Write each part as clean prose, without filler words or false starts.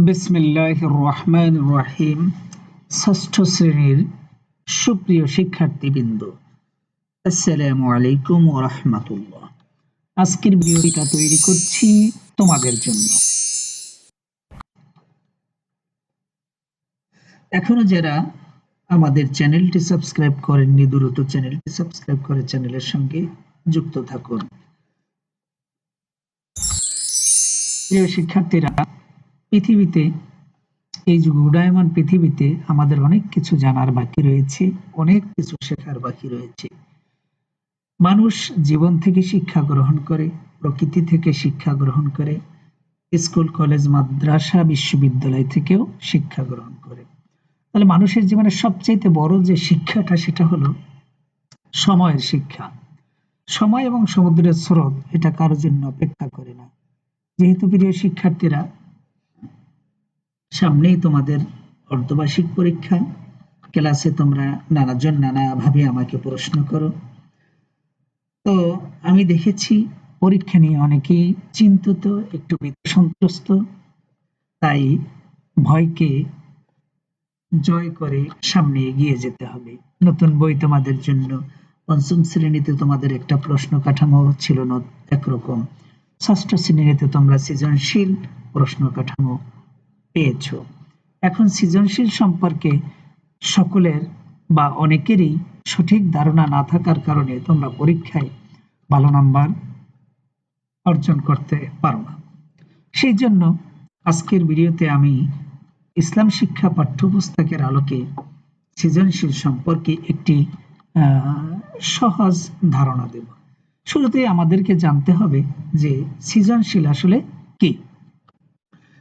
বিসমিল্লাহির রহমানির রহিম। ষষ্ঠ শ্রেণীর সুপ্রিয় শিক্ষার্থীবৃন্দ, আসসালামু আলাইকুম ওয়া রাহমাতুল্লাহ। আজকের ভিডিওটা তৈরি করছি তোমাদের জন্য। এখনো যারা আমাদের চ্যানেলটি সাবস্ক্রাইব করেননি, দ্রুত চ্যানেলটি সাবস্ক্রাইব করে চ্যানেলের সঙ্গে যুক্ত থাকুন। প্রিয় শিক্ষার্থীরা, পৃথিবীতে এই যে ঘূর্ণায়মান পৃথিবীতে আমাদের অনেক কিছু জানার বাকি রয়েছে, অনেক কিছু শেখার বাকি রয়েছে। মানুষ জীবন থেকে শিক্ষা গ্রহণ করে, প্রকৃতি থেকে শিক্ষা গ্রহণ করে, স্কুল কলেজ মাদ্রাসা বিশ্ববিদ্যালয় থেকেও শিক্ষা গ্রহণ করে। তাহলে মানুষের জীবনে সবচেয়ে বড় যে শিক্ষাটা, সেটা হলো সময়ের শিক্ষা। সময় এবং সমুদ্রের স্রোত এটা কারোর জন্য অপেক্ষা করে না। যেহেতু প্রিয় শিক্ষার্থীরা, সামনেই তোমাদের অর্ধবার্ষিক পরীক্ষা, ক্লাসে তোমরা নানাজন নানাভাবে আমাকে প্রশ্ন করো। তো আমি দেখেছি পরীক্ষা নিয়ে অনেকেই চিন্তিত, একটু সন্ত্রস্ত। তাই ভয়কে জয় করে সামনে এগিয়ে যেতে হবে। নতুন বই তোমাদের জন্য, পঞ্চম শ্রেণীতে তোমাদের একটা প্রশ্ন কাঠামো ছিল একরকম, ষষ্ঠ শ্রেণীতে তোমরা সৃজনশীল প্রশ্ন কাঠামো পেয়েছ। এখন সৃজনশীল সম্পর্কে সকলের বা অনেকেরই সঠিক ধারণা না থাকার কারণে তোমরা পরীক্ষায় ভালো নাম্বার অর্জন করতে পারো না। সেই জন্য আজকের ভিডিওতে আমি ইসলাম শিক্ষা পাঠ্যপুস্তকের আলোকে সৃজনশীল সম্পর্কে একটি সহজ ধারণা দেব। শুরুতে আমাদেরকে জানতে হবে যে সৃজনশীল আসলে কি।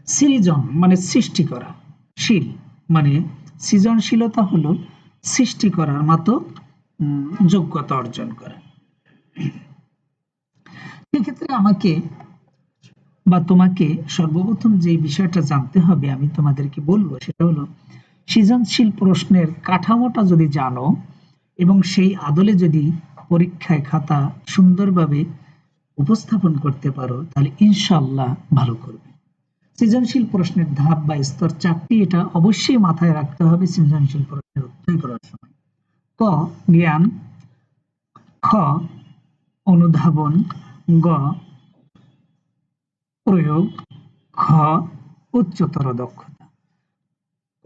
সৃজন মানে সৃষ্টি করা, শীল মানে সৃজনশীলতা হলো সৃষ্টি করার মতো যোগ্যতা অর্জন করা। সেক্ষেত্রে আমাকে বা তোমাকে সর্বপ্রথম যে বিষয়টা জানতে হবে, আমি তোমাদেরকে বলবো, সেটা হলো সৃজনশীল প্রশ্নের কাঠামোটা যদি জানো এবং সেই আদলে যদি পরীক্ষায় খাতা সুন্দরভাবে উপস্থাপন করতে পারো, তাহলে ইনশাআল্লাহ ভালো করবে। সৃজনশীল প্রশ্নের ধাপ বা স্তর চারটি, এটা অবশ্যই মাথায় রাখতে হবে সৃজনশীল প্রশ্নের উত্তর করার সময়। ক জ্ঞান, খ অনুধাবন, গ প্রয়োগ, খ উচ্চতর দক্ষতা।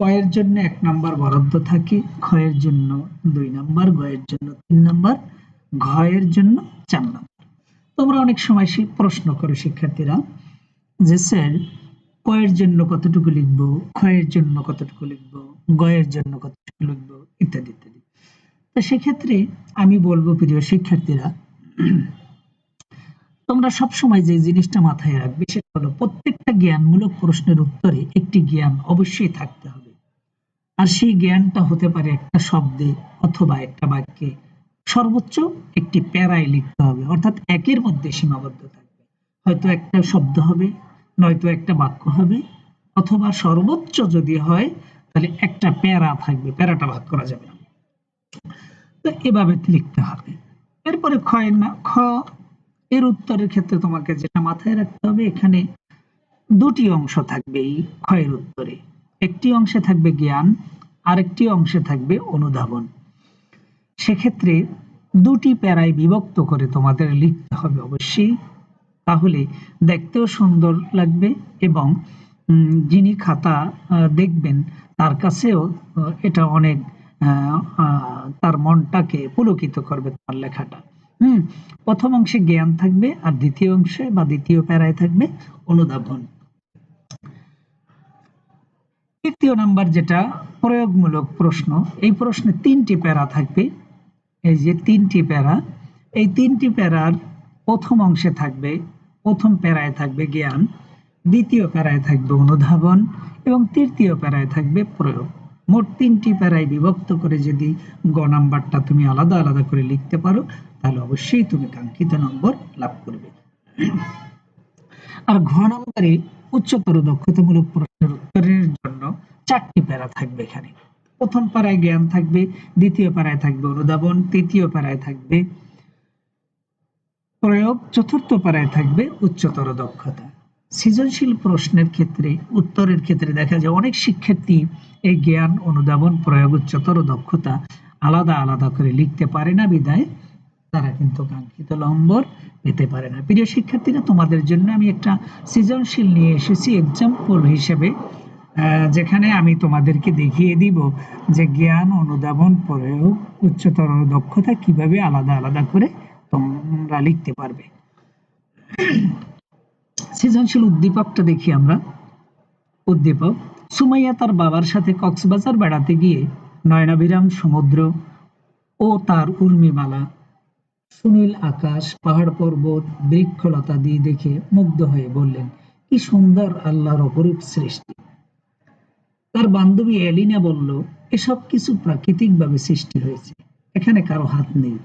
ক এর জন্য 1 নাম্বার বরাদ্দ থাকে, খ এর জন্য 2 নাম্বার, গ এর জন্য 3 নাম্বার, ঘ এর জন্য 4 নাম্বার। তোমরা অনেক সময় প্রশ্ন করো শিক্ষার্থীরা যে স্যার ক এর জন্য কতটুকু লিখবো, খ এর জন্য কতটুকু লিখবো, গ এর জন্য কতটুকু লিখবো, ইত্যাদি ইত্যাদি। তো সেক্ষেত্রে আমি বলবো প্রিয় শিক্ষার্থীরা, তোমরা সবসময় যে জিনিসটা মাথায় রাখবে সেটা হলো প্রত্যেকটা জ্ঞানমূলক প্রশ্নের উত্তরে একটি জ্ঞান অবশ্যই থাকতে হবে। আর সেই জ্ঞানটা হতে পারে একটা শব্দে অথবা একটা বাক্যে, সর্বোচ্চ একটি প্যারায় লিখতে হবে, অর্থাৎ একের মধ্যে সীমাবদ্ধ থাকবে। হয়তো একটা শব্দ হবে, নয়তো একটা বাক্য হবে, অথবা সর্বোচ্চ যদি হয় তাহলে একটা প্যারা থাকবে, প্যারাটা ভাগ করা যাবে না। তো এভাবে লিখতে হবে। এরপরে খ এর উত্তরের ক্ষেত্রে তোমাকে যেটা মাথায় রাখতে হবে, এখানে দুটি অংশ থাকবে এই খ এর উত্তরে। একটি অংশে থাকবে জ্ঞান, আরেকটি অংশে থাকবে অনুধাবন। সেক্ষেত্রে দুটি প্যারায় বিভক্ত করে তোমাদের লিখতে হবে অবশ্যই, তাহলে দেখতেও সুন্দর লাগবে এবং যিনি খাতা দেখবেন তার কাছেও এটা অনেক তার মনটাকে পুলকিত করবে তার লেখাটা। প্রথম অংশে জ্ঞান থাকবে আর দ্বিতীয় অংশে বা দ্বিতীয় প্যারায় থাকবে অনুধাবন। তৃতীয় নাম্বার যেটা প্রয়োগমূলক প্রশ্ন, এই প্রশ্নে 3টি প্যারা থাকবে। এই যে 3টি প্যারা, এই 3টি প্যারার প্রথম অংশে থাকবে, প্রথম প্যারায় থাকবে জ্ঞান, দ্বিতীয় প্যারায় থাকবে অনুধাবন এবং তৃতীয় প্যারায় থাকবে প্রয়োগ। মোট 3টি প্যারায় বিভক্ত করে যদি গ নাম্বারটা তুমি আলাদা আলাদা করে লিখতে পারো, তাহলে অবশ্যই তুমি কাঙ্ক্ষিত নম্বর লাভ করবে। আর ঘ নম্বরে উচ্চতর দক্ষতামূলক প্রশ্নের উত্তরের জন্য 4টি প্যারা থাকবে। এখানে প্রথম প্যারায় জ্ঞান থাকবে, দ্বিতীয় প্যারায় থাকবে অনুধাবন, তৃতীয় প্যারায় থাকবে প্রয়োগ, চতুর্থ প্যারায় থাকবে উচ্চতর দক্ষতা। সৃজনশীল প্রশ্নের ক্ষেত্রে উত্তরের ক্ষেত্রে দেখা যায় অনেক শিক্ষার্থী এই জ্ঞান অনুধাবন প্রয়োগ উচ্চতর দক্ষতা আলাদা আলাদা করে লিখতে পারে না বিধায় তারা কিন্তু কাঙ্ক্ষিত নম্বর পেতে পারে না। প্রিয় শিক্ষার্থীরা, তোমাদের জন্য আমি একটা সৃজনশীল নিয়ে এসেছি এক্সাম্পল হিসেবে, যেখানে আমি তোমাদেরকে দেখিয়ে দিব যে জ্ঞান অনুধাবন প্রয়োগ উচ্চতর দক্ষতা কিভাবে আলাদা আলাদা করে তোমরা লিখতে পারবে। সৃজনশীল উদ্দীপকটা দেখি আমরা। উদ্দীপক: সুমাইয়া তার বাবার সাথে কক্সবাজার বেড়াতে গিয়ে নয়নাভিরাম সমুদ্র ও তার উর্মিমালা, সুনীল আকাশ, পাহাড় পর্বত, বৃক্ষলতা দিয়ে দেখে মুগ্ধ হয়ে বললেন, কি সুন্দর আল্লাহর অপরূপ সৃষ্টি। তার বান্ধবী এলিনা বলল, এসব কিছু প্রাকৃতিকভাবে সৃষ্টি হয়েছে, এখানে কারো হাত নেই।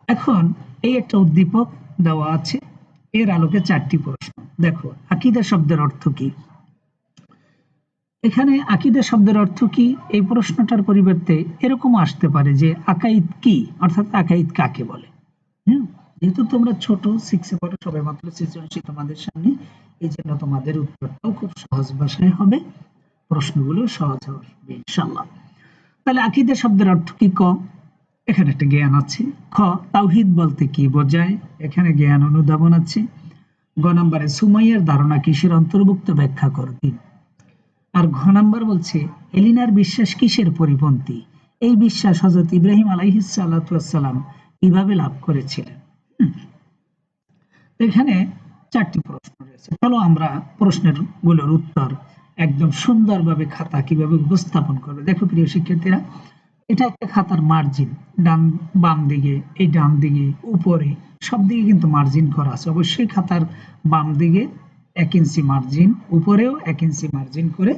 এখন এই একটা উদ্দীপক দেওয়া আছে, এর আলোকে 4টি প্রশ্ন। দেখো, আকীদা শব্দের অর্থ কি? এখানে আকীদা শব্দের অর্থ কি, এই প্রশ্নটার পরিবর্তে এরকম আসতে পারে যে আকাইদ কি, অর্থাৎ আকাইদ কাকে বলে। যেহেতু তোমরা ছোট 6-এ পড়ো, সবাই মাত্র সৃজনশীল তোমাদের সামনে, এই জন্য তোমাদের উত্তরটাও খুব সহজ ভাষায় হবে, প্রশ্নগুলো সহজ হবে ইনশাআল্লাহ। তাহলে আকীদা শব্দের অর্থ কি? ক, এখানে একটা জ্ঞান আছে। খ, তাওহীদ বলতে কি বোঝায়? এখানে জ্ঞান অনুধাবন আছে। গ নম্বরে সুমাইয়ার ধারণা কিসের অন্তর্ভুক্ত, ব্যাখ্যা করো 3। আর ঘ নাম্বার বলছে এলিনার বিশ্বাস কিসের পরিপন্থী, এই বিশ্বাস হযরত ইব্রাহিম আলাইহিস সালাতু ওয়াস সালাম কিভাবে লাভ করেছিলেন। এখানে 4টি প্রশ্ন রয়েছে। চলো আমরা প্রশ্নের গুলোর উত্তর একদম সুন্দরভাবে খাতা কিভাবে উপস্থাপন করবে। দেখো প্রিয় শিক্ষার্থীরা, এটা একটা খাতার মার্জিন, ডান বাম দিকে, এই ডান দিকে, উপরে সব দিকে কিন্তু মার্জিন করা আছে। অবশ্যই খাতার বাম দিকে 1 ইঞ্চি মার্জিন, উপরেও 1 ইঞ্চি মার্জিন করে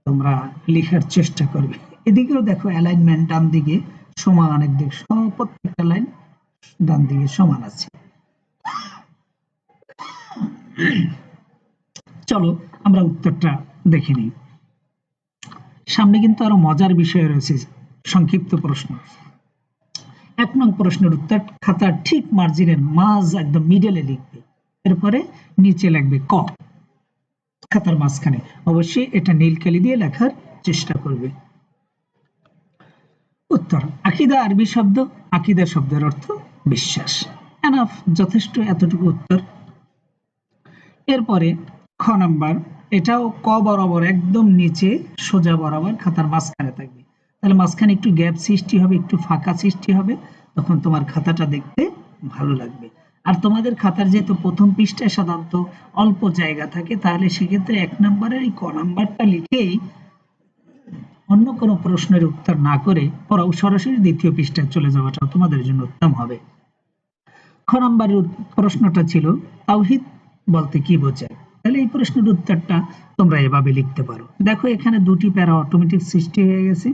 তোমরা লেখার চেষ্টা করবে। এদিকেও দেখো অ্যালাইনমেন্ট ডান দিকে সমান, একদিক প্রত্যেকটা লাইন ডান দিকে সমান আছে। চলো আমরা উত্তরটা দেখে নিই। সামনে কিন্তু আরো মজার বিষয় রয়েছে। সংক্ষিপ্ত প্রশ্ন। 1 নং প্রশ্নের উত্তর খাতার ঠিক মার্জিনের মাঝ একদম মিডলে লিখবে, এরপরে নিচে লিখবে ক, খাতার মাঝখানে। অবশ্যই এটা নীল কালি দিয়ে লেখার চেষ্টা করবে। উত্তর: আকীদা আরবি শব্দ, আকীদা শব্দের অর্থ বিশ্বাস। এনাফ, যথেষ্ট, এতটুকু উত্তর। এরপরে খ নাম্বার, এটাও ক বরাবর একদম নিচে সোজা বরাবর খাতার মাঝখানে থাকবে। তাহলে মাঝখানে একটু গ্যাপ সৃষ্টি হবে, একটু ফাঁকা সৃষ্টি হবে, তখন তোমার খাতাটা দেখতে ভালো লাগবে। আর তোমাদের খাতার যেহেতু প্রথম পৃষ্ঠায় সাধারণত অল্প জায়গা থাকে, তাহলে সেক্ষেত্রে 1 নম্বরের এই ক নাম্বারটা লিখেই অন্য কোনো প্রশ্নের উত্তর না করে সরাসরি 2য় পৃষ্ঠায় চলে যাওয়াটা তোমাদের জন্য উত্তম হবে। খ নম্বরের প্রশ্নটা ছিল তাওহীদ বলতে কি বোঝায়। তাহলে এই প্রশ্নের উত্তরটা তোমরা এভাবে লিখতে পারো। দেখো এখানে 2টি প্যারা অটোমেটিক সৃষ্টি হয়ে গেছে।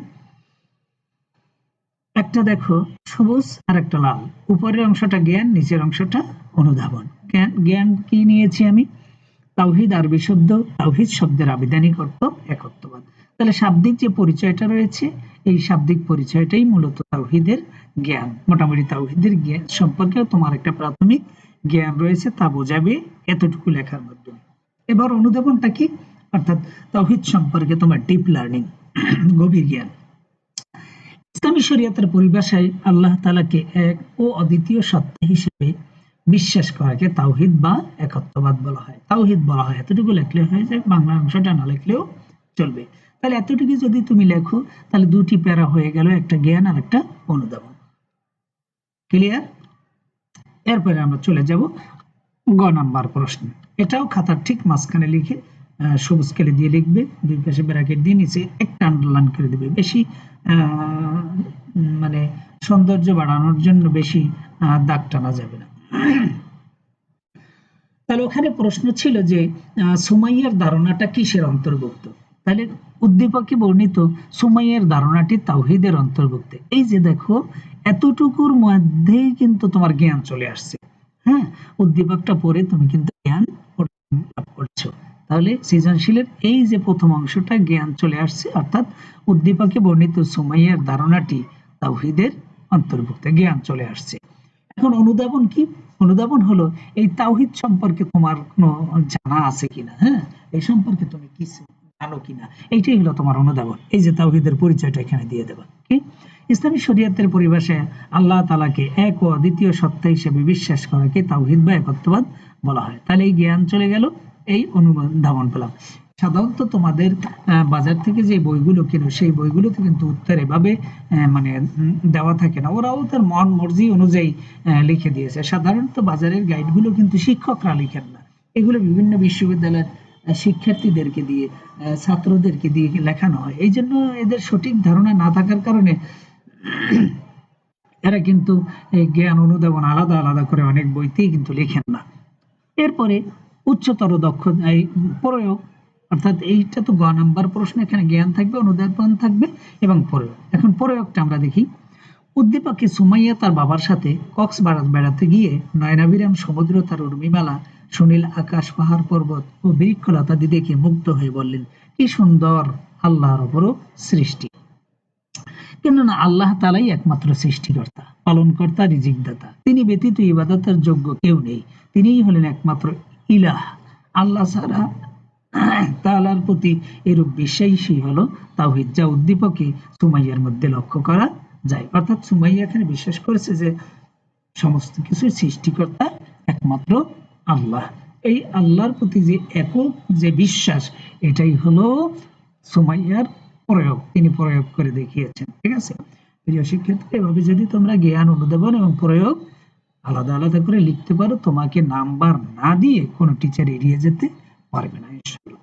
একটা দেখো সবুজ আর একটা লাল, উপরের অংশটা জ্ঞান, নিচের অংশটা অনুধাবন। জ্ঞান কি নিয়েছি আমি? তাওহীদ আরবি শব্দ, তাওহীদ শব্দের আবিধানিক অর্থ একত্ববাদ। তাহলে শাব্দিক যে পরিচয়টা রয়েছে, এই শাব্দিক পরিচয়টাই মূলত তাওহীদের জ্ঞান। মোটামুটি তাওহীদের জ্ঞান সম্পর্কে তোমার একটা প্রাথমিক জ্ঞান রয়েছে, তা বোঝাবে এতটুকু লেখার মাধ্যমে। এবার অনুধাবনটা কি? অর্থাৎ তাওহীদ সম্পর্কে তোমার ডিপ লার্নিং, গভীর জ্ঞান। ইসলামী শরীয়তের পরিভাষায় আল্লাহ তাআলাকে এক ও অদ্বিতীয় সত্তা হিসেবে বিশ্বাস করাকে তাওহীদ বা একত্ববাদ বলা হয়। তাওহীদ বলা হয়, এতটুকু লিখলে হয়ে যায়, বাংলা অংশটা না লিখলেও চলবে। তাহলে এতটুকু যদি তুমি লেখো, তাহলে 2টি প্যারা হয়ে গেল, একটা জ্ঞান আর একটা অনুধাবন। ক্লিয়ার? এরপরে আমরা চলে যাব গ নাম্বার প্রশ্ন। এটাও খাতার ঠিক মাঝখানে লিখে সবুজ কালি দিয়ে লিখবে, 2 পাশে ব্র্যাকেট দিয়ে নিচে একটা আন্ডারলাইন করে দিবে। বেশি মানে সৌন্দর্য বাড়ানোর জন্য বেশি দাগ টানা যাবে না। তাহলে ওখানে প্রশ্ন ছিল যে সুমাইয়ার ধারণাটা কিসের অন্তর্ভুক্ত। তাহলে উদ্দীপকে বর্ণিত সুমাইয়ার ধারণাটি তাওহীদের অন্তর্ভুক্ত। এই যে দেখো, এতটুকুর মধ্যেই কিন্তু তোমার জ্ঞান চলে আসছে। হ্যাঁ, উদ্দীপকটা পড়ে তুমি কিন্তু জ্ঞান লাভ করছো। তাহলে সৃজনশীলের এই যে প্রথম অংশটা জ্ঞান চলে আসছে, অর্থাৎ উদ্দীপকে বর্ণিত সুমাইয়ার ধারণাটি তাওহীদের অন্তর্ভুক্ত, জ্ঞান চলে আসছে। এখন অনুধাবন কি? অনুধাবন হলো এই তাওহিদ সম্পর্কে তোমার কোনো জানা আছে কিনা, হ্যাঁ, এই সম্পর্কে তুমি কিছু জানো কিনা, এইটাই হলো তোমার অনুধাবন। এই যে তাওহিদের পরিচয়টা এখানে দিয়ে দেবা। কি ইসলামী শরীয়তের পরিভাষায় আল্লাহ তাআলাকে এক ও অদ্বিতীয় সত্তা হিসেবে বিশ্বাস করাকে তাওহিদ বা একত্ববাদ বলা হয়। তাহলে এই জ্ঞান চলে গেল, এই অনুধাবন পেলাম। সাধারণত তোমাদের বাজার থেকে যে বইগুলো কেনো সেই বইগুলোতে কিন্তু উত্তর এভাবে মানে দেওয়া থাকে না, ওরাও তার মন মর্জি অনুযায়ী লিখে দিয়েছে। সাধারণত বাজারের গাইডগুলো কিন্তু শিক্ষকরা লিখেন না, এগুলো বিভিন্ন বিশ্ববিদ্যালয়ের শিক্ষার্থীদেরকে দিয়ে ছাত্রদেরকে দিয়ে লেখানো হয়। এই জন্য এদের সঠিক ধারণা না থাকার কারণে এরা কিন্তু এই জ্ঞান অনুধাবন আলাদা আলাদা করে অনেক বইতেই কিন্তু লেখেন না। এরপরে উচ্চতর দক্ষতা এই প্রয়োগ, অর্থাৎ এইটা তো গ নাম্বার প্রশ্ন, এখানে জ্ঞান থাকবে, অনুধাবন থাকবে এবং প্রয়োগ। এখন প্রয়োগটা আমরা দেখি। উদ্দীপকে সুমাইয়া তার বাবার সাথে কক্সবাজার বেড়াতে গিয়ে নয়নাভিরাম সমুদ্র, তার উর্মিমালা, সুনীল আকাশ, পাহাড় পর্বত ও বৃক্ষলতাদি দেখে মুগ্ধ হয়ে বললেন, কি সুন্দর আল্লাহর অপরূপ সৃষ্টি। কেননা আল্লাহ তাআলাই একমাত্র সৃষ্টিকর্তা, পালনকর্তা, রিজিকদাতা। তিনি ব্যতীত ইবাদতের যোগ্য কেউ নেই। তিনিই হলেন একমাত্র ইলাহ। আল্লাহ ছাড়া তাআলার প্রতি এরূপ বিশ্বাসই হলো তাওহীদ, যা উদ্দীপকে সুমাইয়ার মধ্যে লক্ষ্য করা যায়। অর্থাৎ সুমাইয়া এখানে বিশ্বাস করেছে যে সমস্ত কিছুর সৃষ্টিকর্তা একমাত্র আল্লাহ। এই আল্লাহর প্রতি যে একক যে বিশ্বাস, এটাই হলো সুমাইয়ার প্রয়োগ, তিনি প্রয়োগ করে দেখিয়েছেন। ঠিক আছে প্রিয় শিক্ষার্থী, এভাবে যদি তোমরা জ্ঞান, অনুধাবন এবং প্রয়োগ আলাদা আলাদা করে লিখতে পারো, তোমাকে নাম্বার না দিয়ে কোনো টিচার এড়িয়ে যেতে পারবে না ইনশাআল্লাহ।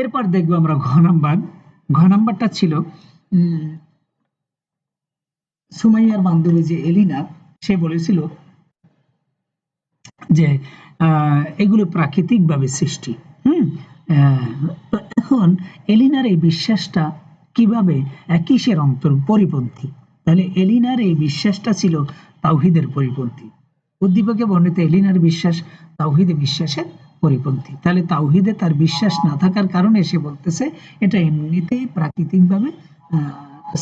এরপর দেখবো আমরা ঘ নাম্বার। ঘ নাম্বারটা ছিল সুমাইয়ার বান্ধবী যে এলিনা, সে বলেছিল যে এগুলো প্রাকৃতিক ভাবে সৃষ্টি। তো এখন এলিনার এই বিশ্বাসটা কিভাবে কিসের পরিপন্থী? তাহলে এলিনার এই বিশ্বাসটা ছিল তাওহীদের পরিপন্থী। উদ্দীপকে বর্ণিত এলিনার বিশ্বাস তাওহীদে বিশ্বাসের পরিপন্থী। তাহলে তাওহীদে তার বিশ্বাস না থাকার কারণে সে বলতেছে এটা এমনিতেই প্রাকৃতিকভাবে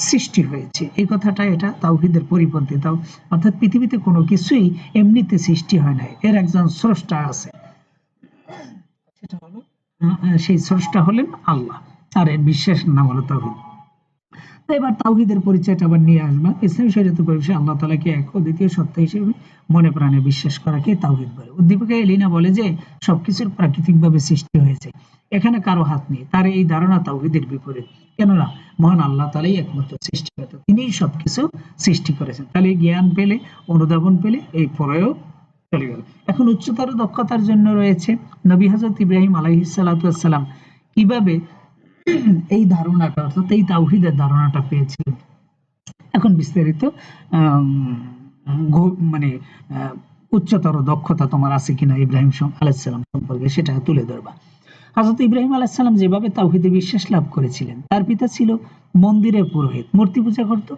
সৃষ্টি হয়েছে, এই কথাটা এটা তাওহীদের পরিপন্থী। তাও অর্থাৎ পৃথিবীতে কোনো কিছুই এমনিতে সৃষ্টি হয় না, এর একজন স্রষ্টা আছে, সেটা হলো সেই স্রষ্টা হলেন আল্লাহ, আর এর বিশ্বাসের নাম হলো তাওহীদ। তো এবার তাওহীদের পরিচয়টা আবার নিয়ে আসবা। ইসলামী শরীয়তের পরিভাষায় আল্লাহ তাআলাকে এক ও দ্বিতীয় সত্তা হিসেবে মনে প্রাণে বিশ্বাস করাকে তাওহীদ বলে। উদ্দীপকে এলিনা বলে যে সবকিছুর প্রাকৃতিকভাবে সৃষ্টি হয়েছে, এখানে কারো হাত নেই। তার এই ধারণা তাওহীদের বিপরীত। কেননা মহান আল্লাহ তাআলাই একমাত্র সৃষ্টিকর্তা, তিনিই সবকিছু সৃষ্টি করেছেন। তাহলে জ্ঞান পেলে, অনুধাবন পেলে, এই প্রয়োগ চলে গেল। এখন উচ্চতর দক্ষতার জন্য রয়েছে নবী হযরত ইব্রাহিম আলাইহিস সালাতু ওয়াস সালাম কিভাবে এই ধারণাটা, অর্থাৎ এই তাওহীদের ধারণাটা পেয়েছিলেন। এখন বিস্তারিত মানে উচ্চতর দক্ষতা তোমার আছে কিনা ইব্রাহিম আলাইহিস সালাম সম্পর্কে, সেটা তুলে ধরবা। হযরত ইব্রাহিম আলাইহিস সালাম যেভাবে তাওহীদে বিশ্বাস লাভ করেছিলেন, তার পিতা ছিল মন্দিরের পুরোহিত, মূর্তি পূজা করত,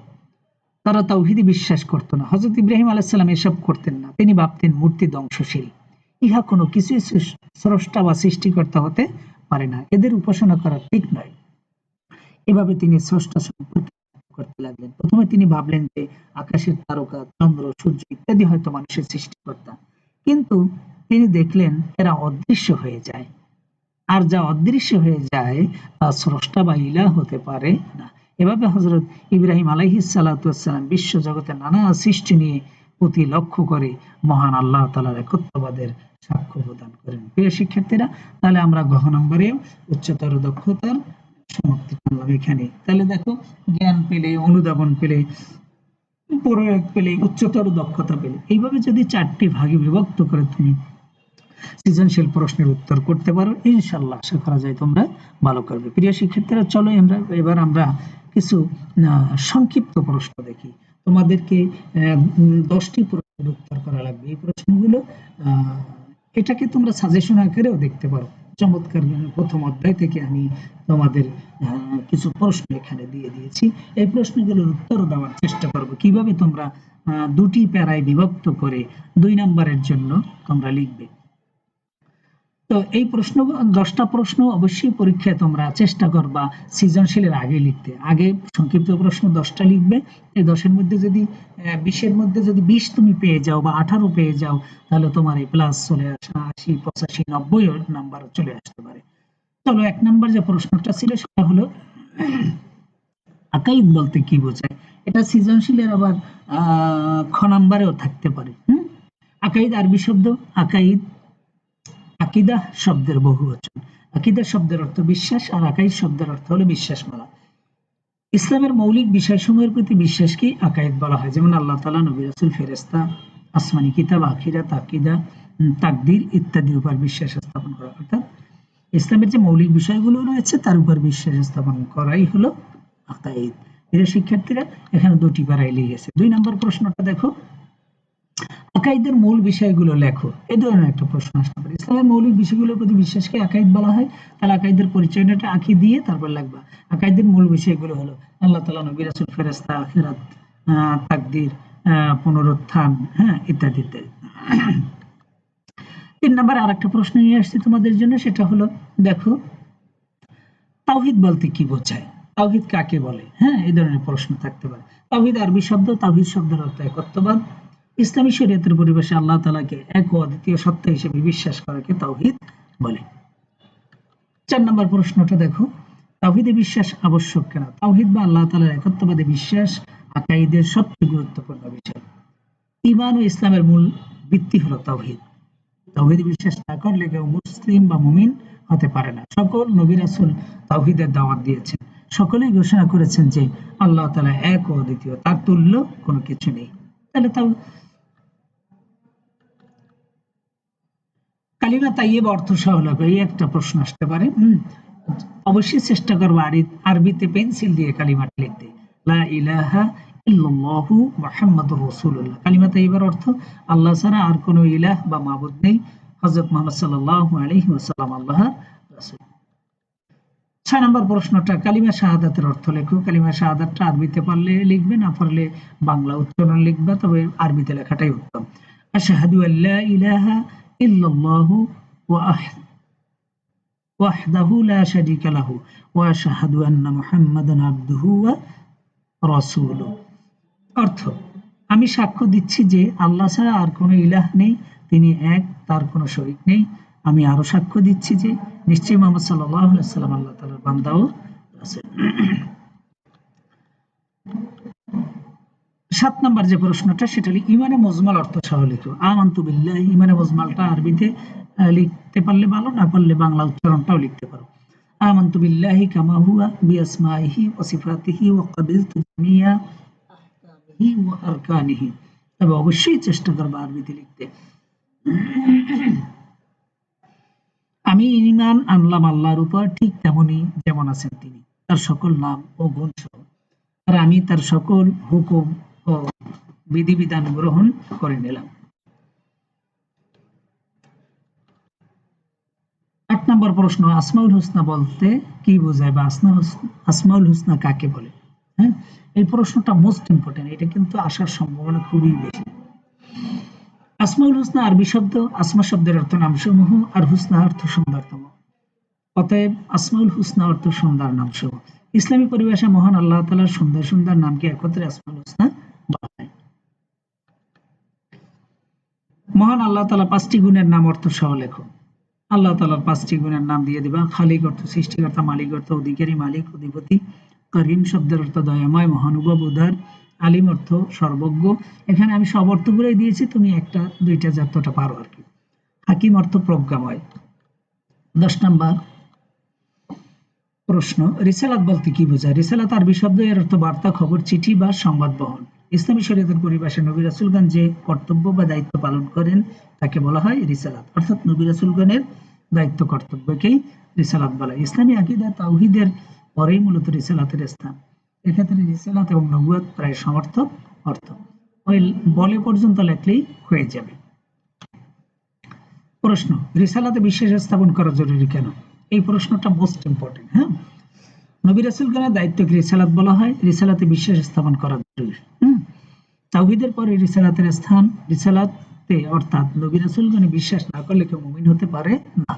তারা তাওহীদে বিশ্বাস করত না। হযরত ইব্রাহিম আলাইহিস সালাম এসব করতেন না, তিনি ভাবতেন মূর্তি ধ্বংসশীল, ইহা কোনো কিছুই স্রষ্টা বা সৃষ্টিকর্তা হতে পারে না, এদের উপাসনা করা ঠিক নয়। এভাবে তিনি স্রষ্টা সম্পর্কে করতে লাগলেন। প্রথমে তিনি ভাবলেন যে আকাশের তারকা, চন্দ্র, সূর্য ইত্যাদি হয়তো মানুষের সৃষ্টিকর্তা, কিন্তু তিনি দেখলেন এরা অদৃশ্য হয়ে যায়, আর যা অদৃশ্য হয়ে যায় তা স্রষ্টা বা ইলাহ হতে পারে না। এভাবে হযরত ইব্রাহিম আলাইহিস সালাতু ওয়াস সালাম বিশ্ব জগতের নানা সৃষ্টি নিয়ে প্রতি লক্ষ্য করে মহান আল্লাহ তাআলার একত্ববাদের সাক্ষ্য প্রদান করেন। প্রিয় শিক্ষার্থীরা, তাহলে আমরা ঘ নম্বরে উচ্চতর দক্ষতার সমাপ্তি করলাম এখানে। তাহলে দেখো, জ্ঞান পেলে, অনুধাবন পেলে, প্রয়োগ পেলে, উচ্চতর দক্ষতা পেলে, এইভাবে যদি 4টি ভাগে বিভক্ত করে তুমি সৃজনশীল প্রশ্নের উত্তর করতে পারো, ইনশাআল্লাহ আশা করা যায় তোমরা ভালো করবে। প্রিয় শিক্ষার্থীরা, চলো এবার আমরা কিছু সংক্ষিপ্ত প্রশ্ন দেখি। তোমাদেরকে 10টি প্রশ্নের উত্তর করা লাগবে। এই প্রশ্নগুলো এটাকে তোমরা সাজেশন আকারেও দেখতে পারো। চমৎকার প্রথম অধ্যায় থেকে আমি তোমাদের কিছু প্রশ্ন এখানে দিয়ে দিয়েছি, এই প্রশ্নগুলোর উত্তর দেওয়ার চেষ্টা করবো। কিভাবে তোমরা 2টি প্যারায় বিভক্ত করে 2 নম্বরের জন্য তোমরা লিখবে। তো এই প্রশ্ন 10টা প্রশ্ন অবশ্যই পরীক্ষায় তোমরা চেষ্টা করবা সৃজনশীলের আগে লিখতে। আগে সংক্ষিপ্ত প্রশ্ন 10টা লিখবে। এই 10-এর মধ্যে যদি 20-এর মধ্যে যদি 20 তুমি পেয়ে যাও বা 18 পেয়ে যাও, তাহলে তোমার এই প্লাস চলে আসা 80, 85, 90 নাম্বার চলে আসতে পারে। চলো 1 নাম্বার যে প্রশ্নটা ছিল সেটা হলো আকাইদ বলতে কি বোঝায়। এটা সৃজনশীলের আবার খ নাম্বারেও থাকতে পারে। আকাইদ আরবি শব্দ। আকাইদ আকিদা শব্দের বহুবচন। আকিদা শব্দের অর্থ বিশ্বাস আর আকাইদ শব্দের অর্থ হলো বিশ্বাসমালা। ইসলামের মৌলিক বিষয়সমূহের প্রতি বিশ্বাসকে আকাইদ বলা হয়, যেমন আল্লাহ তাআলা, নবী রাসূল, ফেরেশতা, আসমানি কিতাব, আখিরাত, আকিদা, তাকদীর ইত্যাদির উপর বিশ্বাস স্থাপন করা। অর্থাৎ ইসলামের যে মৌলিক বিষয়গুলো রয়েছে তার উপর বিশ্বাস স্থাপন করাই হলো আকাইদ। প্রিয় শিক্ষার্থীরা, এখানে 2টি প্যারায় লিখেছে। 2 নম্বর প্রশ্নটা দেখো, আকাইদের মূল বিষয়গুলো লেখো। এই ধরনের একটা প্রশ্ন আসতে পারে। ইসলামের মৌলিক বিষয়গুলোর প্রতি বিশ্বাসকে আকাইদ বলা হয়। তাহলে আকাইদের পরিচয়টা আঁকি দিয়ে তারপর লিখবা। আকাইদের মূল বিষয়গুলো হলো আল্লাহ তাআলা, নবী রাসূল, ফেরেশতা, আখিরাত, তাকদীর, পুনরুত্থান, ইত্যাদি ইত্যাদি। 3 নম্বর আরেকটা প্রশ্ন নিয়ে আসছি তোমাদের জন্য, সেটা হলো দেখো তাওহীদ বলতে কি বোঝায়, তাওহীদ কাকে বলে। এই ধরনের প্রশ্ন থাকতে পারে। তাওহীদ আরবি শব্দ। তাওহীদ শব্দের অর্থ একত্ববাদ। ইসলামী শরীয়তের পরিবেশে আল্লাহ তাআলাকে এক ও অদ্বিতীয় সত্তা হিসেবে বিশ্বাস করাকে তাওহীদ বলে। 4 নম্বর প্রশ্নটা দেখো, তাওহীদে বিশ্বাস আবশ্যক কেন? তাওহীদ বা আল্লাহ তাআলার একত্ববাদে বিশ্বাস আকাইদের সবচেয়ে গুরুত্বপূর্ণ বিষয়। ঈমান ও ইসলামের মূল ভিত্তি হলো তাওহীদ। তাওহীদে বিশ্বাস না করলে কেউ মুসলিম বা মুমিন হতে পারে না। সকল নবী রাসূল তাওহীদের দাওয়াত দিয়েছেন। সকলেই ঘোষণা করেছেন যে আল্লাহ তাআলা এক ও অদ্বিতীয়, তার তুল্য কোনো কিছু নেই। তাহলে তাও কালিমা তাইয়্যিবা অর্থ সহ লেখো, এই একটা প্রশ্ন আসতে পারে। অবশ্যই চেষ্টা করবো আরবিতে পেন্সিল দিয়ে কালিমাটা লিখতে। লা ইলাহা ইল্লাল্লাহু মুহাম্মাদুর রাসূলুল্লাহ। কালিমা তাইয়্যিবার অর্থ আল্লাহ ছাড়া আর কোনো ইলাহ বা মাবুদ নেই, হযরত মুহাম্মদ সাল্লাল্লাহু আলাইহি ওয়াসাল্লাম আল্লাহর রাসূল। 6 নম্বর প্রশ্নটা, কালিমা শাহাদাতের অর্থ লেখো। কালিমা শাহাদাতটা আরবিতে পারলে লিখবে, না পারলে বাংলা উচ্চারণ লিখবে, তবে আরবিতে লেখাটাই উত্তম। আশহাদু আল্লা ইলাহা ইল্লাল্লাহু ওয়াহদাহু লা শারীকা লাহু ওয়া আশহাদু আন্না মুহাম্মাদান আবদুহু ওয়া রাসূলুহু। অর্থ, আমি সাক্ষ্য দিচ্ছি যে আল্লাহ ছাড়া আর কোনো ইলাহ নেই, তিনি এক, তার কোনো শরীক নেই। আমি আরো সাক্ষ্য দিচ্ছি যে নিশ্চয়ই মুহাম্মদ সাল্লাল্লাহু আলাইহি ওয়াসাল্লাম আল্লাহ তাআলার বান্দা ও রাসূল। 7 নম্বর যে প্রশ্নটা, সেটা হলো ঈমানে মুজমাল অর্থ সহ লিখো। আমানতু বিল্লাহি, ঈমানে মুজমালটা আরবিতে লিখতে পারলে ভালো, না পারলে বাংলা উচ্চারণটাও লিখতে পারো। আমানতু বিল্লাহি কামা হুয়া বিআসমাইহি ওয়া সিফাতিহি ওয়া ক্বাবিলতু জামিয়া আহকামিহি ওয়া আরকানিহি। তবে অবশ্যই চেষ্টা করবে আরবিতে লিখতে। আমি ঈমান আনলাম আল্লাহর উপর, ঠিক তেমনি যেমন আছেন তিনি, তার সকল নাম ও গুণ সহ। আর আমি তার সকল হুকুম ও বিধিবিধান গ্রহণ করে নিলাম। 8 নম্বর প্রশ্ন, আসমাউল হুসনা বলতে কি বোঝায় বা আসমাউল হুসনা কাকে বলে? এই প্রশ্নটা মোস্ট ইম্পর্টেন্ট, এটা কিন্তু আসার সম্ভাবনা খুবই বেশি। আসমাউল হুসনা আরবি শব্দ। আসমা শব্দের অর্থ নামসমূহ, আর হুসনা অর্থ সুন্দরতম। অতএব আসমাউল হুসনা অর্থ সুন্দর নামসমূহ। ইসলামী পরিভাষায় মহান আল্লাহ তাআলার সুন্দর সুন্দর নামকে একত্রে আসমাউল হুসনা বলা হয়। মহান আল্লাহ তাআলা 5টি গুণের নাম অর্থ সহ লেখো। আল্লাহ তাআলার 5টি গুণের নাম দিয়ে দিবা। খালিক অর্থ সৃষ্টিকর্তা, মালিক অর্থ অধিকারী, মালিক অধিপতি, করিম শব্দের অর্থ দয়াময়, মহানুভব, উদার, আলিম অর্থ সর্বজ্ঞ। এখানে আমি সব অর্থগুলোই দিয়েছি, তুমি একটা দুইটা যতটা পারো আর কি। হাকিম অর্থ প্রজ্ঞাময়। 10 নম্বর প্রশ্ন, রিসালাত বলতে কি বোঝায়? রিসালাত আরবি শব্দ, এর অর্থ বার্তা, খবর, চিঠি বা সংবাদ বহন। ইসলামী শরীয়তের পরিভাষায় নবী রাসূলগণ যে কর্তব্য বা দায়িত্ব পালন করেন তাকে বলা হয় রিসালাত। অর্থাৎ নবী রাসূলগণের দায়িত্ব কর্তব্যকেই রিসালাত বলা হয়। ইসলামী আকীদা তাওহীদের পরেই মূলত রিসালাতের স্থান। এক্ষেত্রে রিসালাত এবং নবুয়ত প্রায় সমর্থক অর্থ। ওই বলে পর্যন্ত লেখলেই হয়ে যাবে। প্রশ্ন, রিসালাতে বিশ্বাস স্থাপন করা জরুরি কেন? এই প্রশ্নটা মোস্ট ইম্পর্টেন্ট। নবী রাসূলগণের দায়িত্বকে রিসালাত বলা হয়। রিসালাতে বিশ্বাস স্থাপন করা জরুরি। তাওহীদের পরে রিসালাতের স্থান। রিসালাতে অর্থাৎ নবী রাসূলগণে বিশ্বাস না করলে কেউ মুমিন হতে পারে না।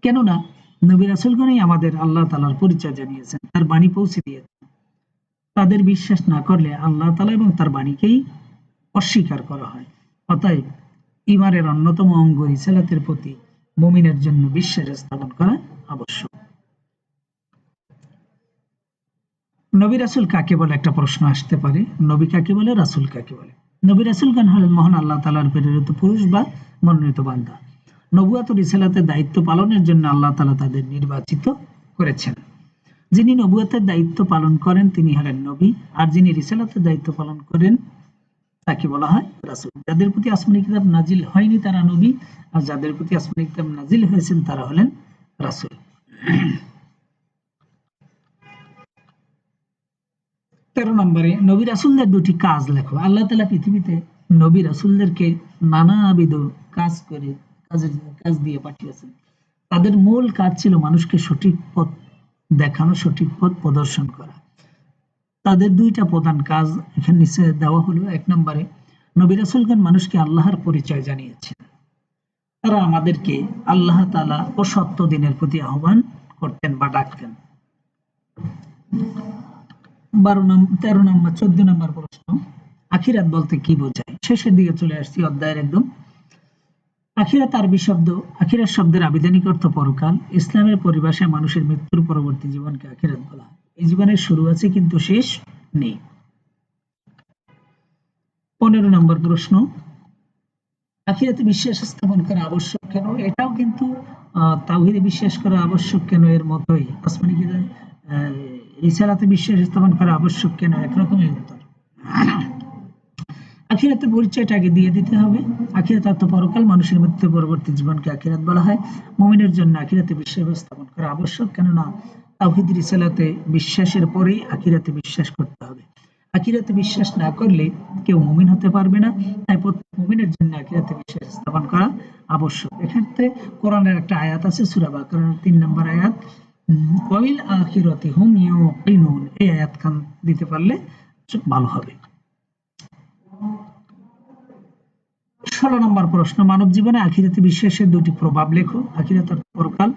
কেননা নবী রাসূলগণই আমাদের আল্লাহ তাআলার পরিচয় জানিয়েছেন, তার বাণী পৌঁছে দিয়েছেন। তাদের বিশ্বাস না করলে আল্লাহ তাআলা এবং তার বাণীকেই অস্বীকার করা হয়। অতএব ঈমানের অন্যতম অঙ্গ রিসালাতের প্রতি মুমিনের জন্য বিশ্বাস স্থাপন করা আবশ্যক। নবী রাসূল কাকে বলে একটা প্রশ্ন আসতে পারে। নবী কাকে বলে, রাসূল কাকে বলে? নবী রাসূলগণ হলেন মহান আল্লাহ তাআলার প্রেরিত পুরুষ বা মনোনীত বান্দা। নবুয়ত ও রিসালাতের দায়িত্ব পালনের জন্য আল্লাহ তাআলা তাদের নির্বাচিত করেছেন। যিনি নবুয়তের দায়িত্ব পালন করেন তিনি হলেন নবী, আর যিনি রিসালাতের দায়িত্ব পালন করেন তাকে বলা হয় রাসূল। যাদের প্রতি আসমানী কিতাব নাজিল হয়নি তারা নবী, আর যাদের প্রতি আসমানী কিতাব নাজিল হয়েছেন তারা হলেন রাসূল। 13 নম্বরে নবী রাসূলদের দুটি কাজ লেখো। আল্লাহ তাআলা পৃথিবীতে নবী রাসূলদেরকে নানাবিধ কাজ দিয়ে পাঠিয়েছেন। তাদের মূল কাজ ছিল মানুষকে সঠিক পথ দেখানো, সঠিক পথ প্রদর্শন করা। তাদের দুইটা প্রধান কাজ এখানে নিচে দেওয়া হলো। 1 নম্বরে নবী রাসূলগণ মানুষকে আল্লাহর পরিচয় জানিয়েছেন। তারা আমাদেরকে আল্লাহ তাআলা ও সত্য দিনের প্রতি আহ্বান করতেন বা ডাকতেন। 13 নম্বর 14 নম্বর প্রশ্ন, আখিরাত বলতে কি বোঝায়? শেষের দিকে চলে আসছি অধ্যায়ের একদম। আখিরাত আরবি শব্দ, আখিরাত শব্দের আবিধানিক অর্থ পরকাল। ইসলামের পরিভাষায় মানুষের মৃত্যুর পরবর্তী জীবনকে আখিরাত বলা হয়। এই জীবনের শুরু আছে কিন্তু শেষ নেই। 15 নম্বর প্রশ্ন, আখিরাতে বিশ্বাস স্থাপন করা আবশ্যক কেন? এটাও কিন্তু তাওহীদে বিশ্বাস করা আবশ্যক কেন এর মতোই। আসমানী কিতাব রিসালাতে বিশ্বাস স্থাপন করা আবশ্যক কেন একরকমই উত্তর। আখিরাতের পরিচয়টা আগে দিয়ে দিতে হবে। আখিরাত অর্থ পরকাল, মানুষের মৃত্যু পরবর্তী জীবনকে আখিরাত বলা হয়। মুমিনের জন্য আখিরাতে বিশ্বাস স্থাপন করা আবশ্যক, কেননা তাওহীদ রিসালাতে বিশ্বাসের পরেই আখিরাতে বিশ্বাস করতে হবে। আখিরাতে বিশ্বাস না করলে কেউ মুমিন হতে পারবে না। তাই প্রত্যেক মুমিনের জন্য আখিরাতে বিশ্বাস স্থাপন করা আবশ্যক। এক্ষেত্রে কোরআনের একটা আয়াত আছে সূরা বাকারার 3 নম্বর আয়াত, ওয়াবিল আখিরাতি হুম ইউকিনুন। এই আয়াত খান দিতে পারলে ভালো হবে। 16 নম্বর প্রশ্ন, মানব জীবনে আখিরাতে বিশ্বাসের দুটি প্রভাব লেখো। আখিরাত অর্থ পরকাল,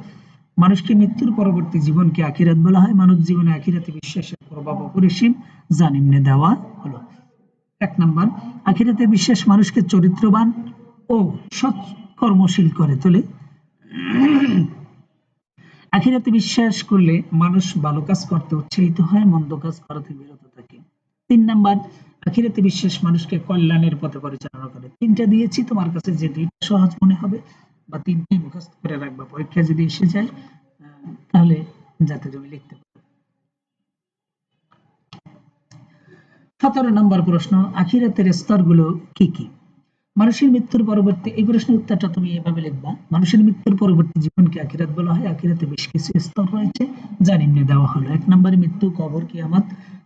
মানুষকে মৃত্যুর পরবর্তী জীবনকে আখিরাত বলা হয়। মানব জীবনে আখিরাতে বিশ্বাসের প্রভাব অপরিসীম, যা নিম্নে দেওয়া হলো। 1 নম্বর, আখিরাতে বিশ্বাস মানুষকে চরিত্রবান ও সৎকর্মশীল করে তোলে। আখিরাতে বিশ্বাস করলে মানুষ ভালো কাজ করতে উৎসাহিত হয়, মন্দ কাজ করা থেকে বিরত থাকে। 3 নম্বর, আখিরাতে বিশ্বাস মানুষকে কল্যাণের পথে পরিচালনা করে। 3টা দিয়েছি, তোমার কাছে যে 2টা সহজ মনে হবে বা 3টি মুখস্থ করে রাখবা, পরীক্ষা যদি এসে যায় তাহলে যাতে তুমি লিখতে পারো। 17 নম্বর প্রশ্ন, আখিরাতের স্তরগুলো কি কি? মানুষের মৃত্যুর পরবর্তী, এই প্রশ্নের উত্তরটা তুমি এভাবে লিখবা, মানুষের মৃত্যুর পরবর্তী জীবনকে আখিরাত বলা হয়। আখিরাতে বেশ কিছু স্তর রয়েছে যা নিম্নে দেওয়া হলো। 1 নম্বরে মৃত্যু, কবর, কিয়ামত,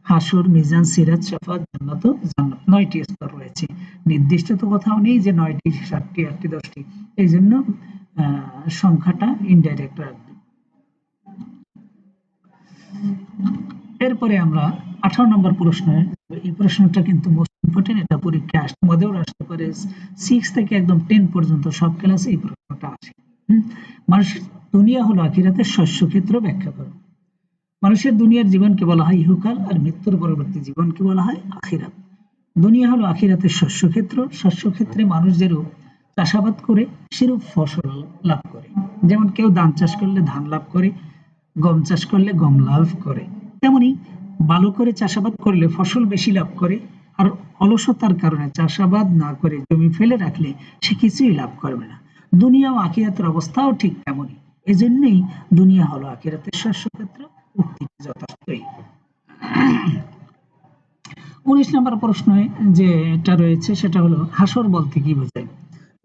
হাসর, মিজান, সিরাত, শাফাত, জান্নাত ও জান্নাত। 9টি স্তর রয়েছে। নির্দিষ্ট তো কোথাও নেই যে 9টি, 7টি, 8টি, 10টি, এই জন্য সংখ্যাটা ইনডাইরেক্ট রাখবে। এরপরে আমরা 18 নম্বর প্রশ্নে, এই প্রশ্নটা কিন্তু মোস্ট ইম্পর্টেন্ট, এটা পরীক্ষা তোমাদেরও আসতে পারে। 6 থেকে একদম 10 পর্যন্ত সব ক্লাসে এই প্রশ্নটা আসে। মানুষের দুনিয়া হলো আখিরাতের শস্যক্ষেত্র, ব্যাখ্যা করো। মানুষের দুনিয়ার জীবনকে বলা হয় ইহকাল, আর মৃত্যুর পরবর্তী জীবনকে বলা হয় আখিরাত। দুনিয়া হলো আখিরাতের শস্যক্ষেত্র। শস্যক্ষেত্রে মানুষ যেরূপ চাষাবাদ করে সেরূপ ফসল লাভ করে। যেমন কেউ ধান চাষ করলে ধান লাভ করে, গম চাষ করলে গম লাভ করে। তেমনি ভালো করে চাষাবাদ করলে ফসল বেশি লাভ করে, আর অলসতার কারণে চাষাবাদ না করে জমি ফেলে রাখলে সে কিছুই লাভ করবে না। দুনিয়া ও আখিরাতের অবস্থাও ঠিক তেমনই। এজন্যই দুনিয়া হলো আখিরাতের শস্যক্ষেত্র, উক্তিটি যথার্থই। 19 নম্বর প্রশ্নে যেটা রয়েছে সেটা হলো হাসর বলতে কি বোঝায়?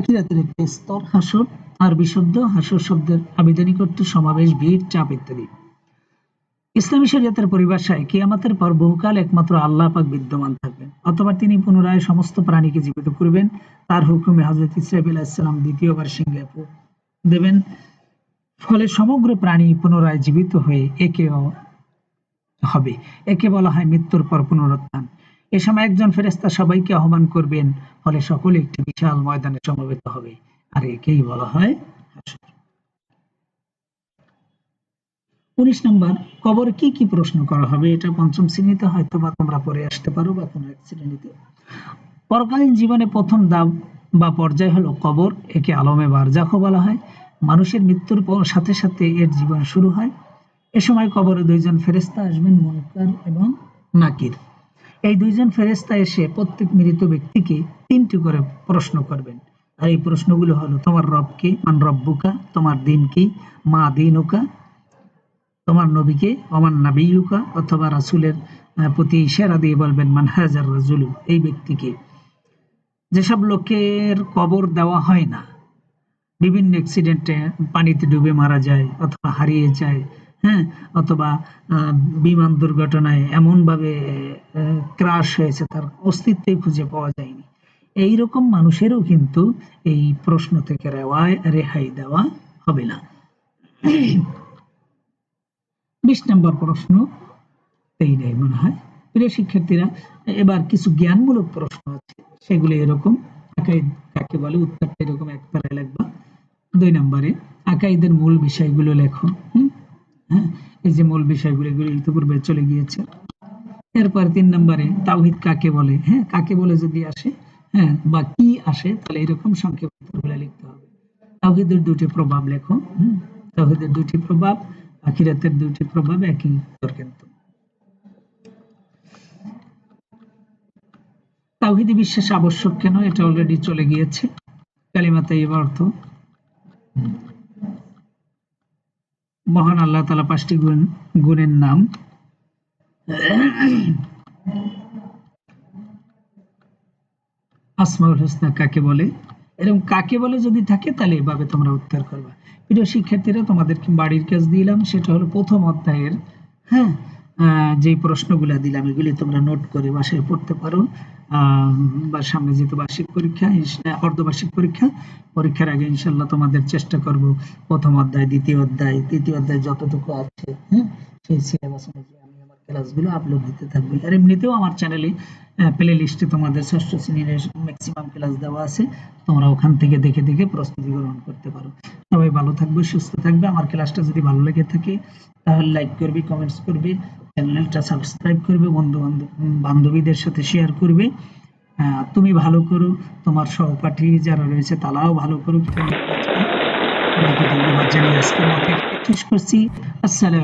আখিরাতের একটি স্তর হাসর। আরবি শব্দ, হাসর শব্দের আবিধানিক অর্থ সমাবেশ, ভিড়, চাপ ইত্যাদি। ইসলামী শরিয়তের পরিভাষায় কিয়ামতের পর বহুকাল একমাত্র আল্লাহ পাক বিদ্যমান থাকবেন, অথবা তিনি পুনরায় সমস্ত প্রাণীকে জীবিত করবেন। তার হুকুমে হযরত ইসরাঈল আলাইহিস সালাম দ্বিতীয়বার সিংহে ফুঁক দেবেন, ফলে সমগ্র প্রাণী পুনরায় জীবিত হয়ে হবে। একে বলা হয় মৃত্যুর পর পুনরুত্থান। এ সময় একজন ফেরেশতা সবাইকে আহ্বান করবেন, ফলে সকলে একটি বিশাল ময়দানে সমবেত হবে, আর একেই বলা হয় হাসর। 19 নম্বর, কবরে কি কি প্রশ্ন করা হবে? এটা পঞ্চম শ্রেণীতে হয়তো বা তোমরা পড়ে আসতে পারো বা কোনো এক শ্রেণীতে। পরকালীন জীবনে প্রথম ধাপ বা পর্যায় হলো কবর। একে আলমে বারজাখও বলা হয়। মানুষের মৃত্যুর সাথে সাথে এর জীবন শুরু হয়। এ সময় কবরে দুইজন ফেরেশতা আসবেন, মুনকার এবং নাকির। এই দুইজন ফেরেশতা এসে প্রত্যেক মৃত ব্যক্তিকে 3টি করে প্রশ্ন করবেন। আর এই প্রশ্নগুলো হলো, তোমার রব কে? মান রব্বুকা? তোমার দিন কি? মা দীনুকা? তোমার নবীকে? ওমান নাবিয়ুকা? অথবা রাসূলের প্রতি ইশারা দিয়ে বলবেন, মান হাযার রাজুলু? এই ব্যক্তিকে। যেসব লোকের কবর দেওয়া হয় না, বিভিন্ন অ্যাক্সিডেন্টে পানিতে ডুবে মারা যায় অথবা হারিয়ে যায়, হ্যাঁ, অথবা বিমান দুর্ঘটনায় এমনভাবে ক্রাশ হয়েছে তার অস্তিত্বই খুঁজে পাওয়া যায়নি, এইরকম মানুষেরও কিন্তু এই প্রশ্ন থেকে রেহাই দেওয়া হবে না। 20 নম্বর প্রশ্ন, এইটাই মনে হয়। প্রিয় শিক্ষার্থীরা, এবার কিছু জ্ঞানমূলক প্রশ্ন আছে, সেগুলো এরকম। আকাইদ কাকে বলে? উত্তরটা এরকম এক পারায় লিখবা। 2 নম্বরে আকাইদের মূল বিষয়গুলো লেখো। হ্যাঁ, এই যে মূল বিষয়গুলো, এগুলো ইতিপূর্বে চলে গিয়েছে। এরপর 3 নম্বরে তাওহীদ কাকে বলে? হ্যাঁ, কাকে বলে যদি আসে, হ্যাঁ, বা কি আসে, তাহলে এরকম সংক্ষেপে উত্তরগুলো লিখতে হবে। তাওহীদের 2টি প্রভাব লেখো। তাওহীদের 2টি প্রভাব, আখিরাতের 2টি প্রভাব, একই উত্তর কিন্তু। তাওহীদে বিশ্বাস আবশ্যক কেন? এটা অলরেডি চলে গিয়েছে। কালিমা তাইয়্যিবা অর্থ, মহান আল্লাহ তাআলা 5টি গুণের নাম। আসমাউল হোসনা কাকে বলে? এরকম কাকে বলে যদি থাকে তাহলে এভাবে তোমরা উত্তর করবা। প্রিয় শিক্ষার্থীরা, তোমাদেরকে বাড়ির কাজ দিলাম, সেটা হলো প্রথম অধ্যায়ের, হ্যাঁ, যে প্রশ্নগুলো দিলাম এগুলি তোমরা নোট করে বাসায় পড়তে পারো। বা সামনে যেহেতু বার্ষিক পরীক্ষা, অর্ধবার্ষিক পরীক্ষা, পরীক্ষার আগে ইনশাল্লাহ তোমাদের চেষ্টা করব প্রথম অধ্যায়, দ্বিতীয় অধ্যায়, তৃতীয় অধ্যায় যতটুকু আছে, হ্যাঁ, সেই সিলেবাস অনুযায়ী আমি আমার ক্লাসগুলো আপলোড দিতে থাকবো। আর এমনিতেও আমার চ্যানেলে প্লে লিস্টে তোমাদের ষষ্ঠ শ্রেণীর ম্যাক্সিমাম ক্লাস দেওয়া আছে, তোমরা ওখান থেকে দেখে দেখে প্রস্তুতি গ্রহণ করতে পারো। সবাই ভালো থাকবে, সুস্থ থাকবে। আমার ক্লাসটা যদি ভালো লেগে থাকে তাহলে লাইক করবে, কমেন্টস করবে, চ্যানেলটা সাবস্ক্রাইব করবে, বান্ধবীদের সাথে শেয়ার করবে। তুমি ভালো করো, তোমার সহপাঠী যারা রয়েছে তারাও ভালো করুক। তোমাকে ধন্যবাদ জানিয়ে আজকের মতো শেষ করছি। আসসালাম।